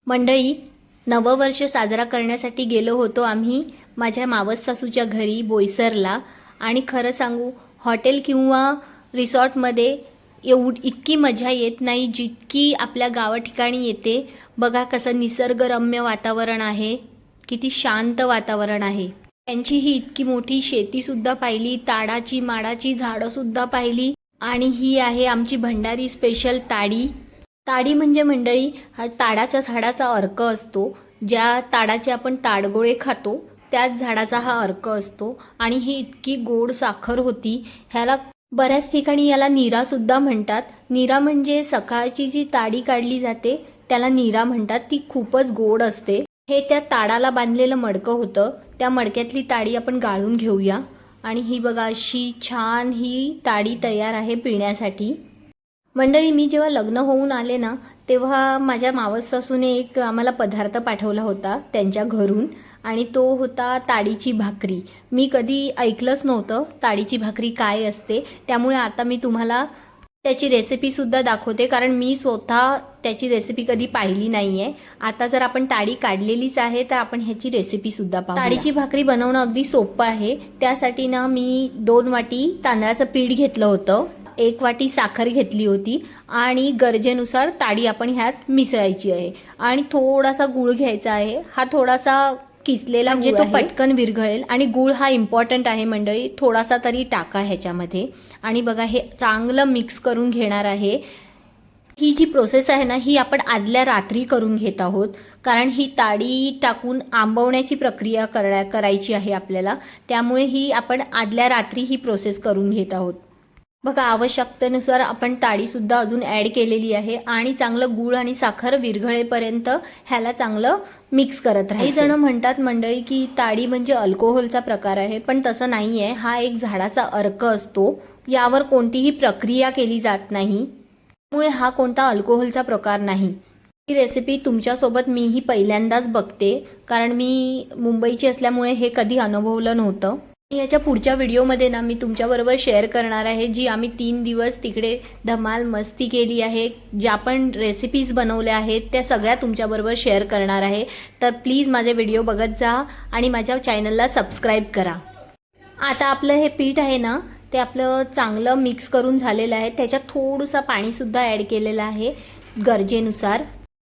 मंडळी, नववर्ष साजरा करण्यासाठी गेलो होतो आम्ही माझ्या मावस सासूच्या घरी बोईसरला. आणि खरं सांगू, हॉटेल किंवा रिसॉर्टमध्ये इतकी मजा येत नाही जितकी आपल्या गावा ठिकाणी येते. बघा कसं निसर्गरम्य वातावरण आहे, किती शांत वातावरण आहे. त्यांची ही इतकी मोठी शेतीसुद्धा पाहिली, ताडाची माडाची झाडंसुद्धा पाहिली. आणि ही आहे आमची भंडारी स्पेशल ताडी. ताडी म्हणजे मंडळी हा ताडाच्या झाडाचा अर्क असतो. ज्या ताडाचे आपण ताडगोळे खातो त्याच झाडाचा हा अर्क असतो. आणि ही इतकी गोड साखर होती. ह्याला बऱ्याच ठिकाणी याला नीरासुद्धा म्हणतात. नीरा म्हणजे सकाळची जी ताडी काढली जाते त्याला नीरा म्हणतात. ती खूपच गोड असते. हे त्या ताडाला बांधलेलं मडकं होतं. त्या मडक्यातली ताडी आपण गाळून घेऊया. आणि ही बघा अशी छान ही ताडी तयार आहे पिण्यासाठी. मंडळी, मी जेव्हा लग्न होऊन आले ना तेव्हा माझ्या मावस सासूने एक आम्हाला पदार्थ पाठवला होता त्यांच्या घरून. आणि तो होता ताडीची भाकरी. मी कधी ऐकलंच नव्हतं ताडीची भाकरी काय असते. त्यामुळे आता मी तुम्हाला त्याची रेसिपीसुद्धा दाखवते, कारण मी स्वतः त्याची रेसिपी कधी पाहिली नाही आहे. आता जर आपण ताडी काढलेलीच आहे तर आपण ह्याची रेसिपीसुद्धा पाहू. ताडीची भाकरी बनवणं अगदी सोपं आहे. त्यासाठी ना मी 2 वाटी तांदळाचं पीठ घेतलं होतं, 1 वाटी साखर घेतली होती आणि गरजेनुसार ताडी आपण ह्यात मिसळायची आहे. आणि थोडासा गूळ घ्यायचा आहे. हा थोडासा किसलेला म्हणजे तो पटकन विरघळेल. आणि गूळ हा इम्पॉर्टंट आहे मंडळी, थोडासा तरी टाका ह्याच्यामध्ये. आणि बघा हे चांगलं मिक्स करून घेणार आहे. ही जी प्रोसेस आहे ना ही आपण आदल्या रात्री करून घेत आहोत, कारण ही ताडी टाकून आंबवण्याची प्रक्रिया करायची आहे आपल्याला. त्यामुळे ही आपण आदल्या रात्री ही प्रोसेस करून घेत आहोत. बघा आवश्यकतेनुसार आपण ताडीसुद्धा अजून ॲड केलेली आहे. आणि चांगलं गूळ आणि साखर विरघळेपर्यंत ह्याला चांगलं मिक्स करत राहायचं. काही जण म्हणतात मंडळी की ताडी म्हणजे अल्कोहोलचा प्रकार आहे, पण तसं नाही आहे. हा एक झाडाचा अर्क असतो. यावर कोणतीही प्रक्रिया केली जात नाही, त्यामुळे हा कोणता अल्कोहोलचा प्रकार नाही. ही रेसिपी तुमच्यासोबत मीही पहिल्यांदाच बघते, कारण मी मुंबईची असल्यामुळे हे कधी अनुभवलं नव्हतं. याच्या पुढच्या व्हिडिओमध्ये ना मी तुमच्याबरोबर शेअर करणार आहे जी आम्ही 3 दिवस तिकडे धमाल मस्ती केली आहे. ज्या पण रेसिपीज बनवल्या आहेत त्या सगळ्या तुमच्याबरोबर शेअर करणार आहे. तर प्लीज माझे व्हिडिओ बघत जा आणि माझ्या चॅनलला सबस्क्राईब करा. आता आपलं हे पीठ आहे ना ते आपलं चांगलं मिक्स करून झालेलं आहे. त्याच्यात थोडंसं पाणीसुद्धा ॲड केलेलं आहे गरजेनुसार.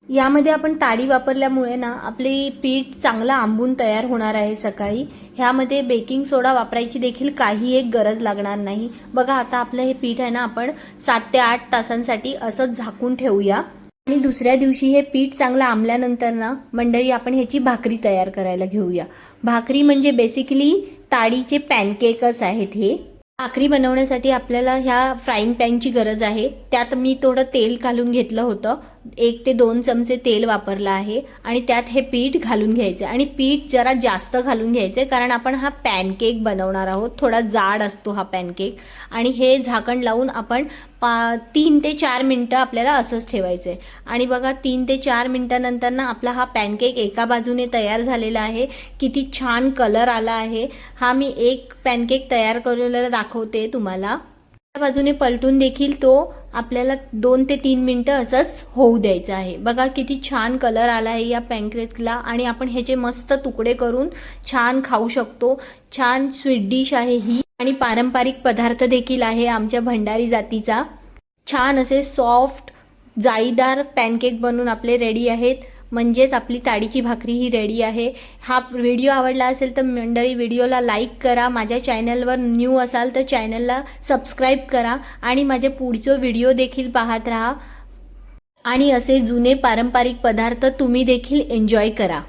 यामध्ये आपण ताडी वापरल्यामुळे ना आपले पीठ चांगलं आंबून तयार होणार आहे सकाळी. ह्यामध्ये बेकिंग सोडा वापरायची देखील काही एक गरज लागणार नाही. बघा आता आपलं हे पीठ आहे ना आपण 7 ते 8 तासांसाठी असंच झाकून ठेवूया. आणि दुसऱ्या दिवशी हे पीठ चांगलं आंबल्यानंतर ना मंडळी आपण ह्याची भाकरी तयार करायला घेऊया. भाकरी म्हणजे बेसिकली ताडीचे पॅनकेकच आहेत हे. भाकरी बनवण्यासाठी आपल्याला ह्या फ्राईंग पॅनची गरज आहे. त्यात मी थोडं तेल घालून घेतलं होतं. 1 ते 2 चमचे तेल वापरलं आहे. आणि त्यात हे पीठ घालून घ्यायचं. आणि पीठ जरा जास्त घालून घ्यायचं कारण आपण हा पॅनकेक बनवणार आहोत. थोडा जाड असतो हा पॅनकेक. आणि हे झाकण लावून आपण 3 ते 4 मिनटं आपल्याला असंच ठेवायचं आहे. आणि बघा 3 ते 4 मिनटानंतर ना आपला हा पॅनकेक एका बाजूने तयार झालेला आहे. किती छान कलर आला आहे. हा मी एक पॅनकेक तयार केलेला दाखवते तुम्हाला. त्या बाजूने पलटून देखील तो आपल्याला 2 ते 3 मिनटं असंच होऊ द्यायचं आहे. बघा किती छान कलर आला आहे या पॅनकेकला. आणि आपण ह्याचे मस्त तुकडे करून छान खाऊ शकतो. छान स्वीट डिश आहे ही. आणि पारंपरिक पदार्थ देखील आहे आमच्या भंडारी जातीचा. छान असे सॉफ्ट जाळीदार पॅनकेक बनून आपले रेडी आहेत. म्हणजेच आपली ताडीची भाकरी ही रेडी आहे. हा व्हिडिओ आवडला असेल तर मंडळी व्हिडिओला लाईक करा. माझ्या चॅनलवर न्यू असाल तर चॅनलला सबस्क्राईब करा. आणि माझे पुढचे व्हिडिओ देखील पाहत राहा. आणि असे जुने पारंपरिक पदार्थ तुम्ही देखील एन्जॉय करा.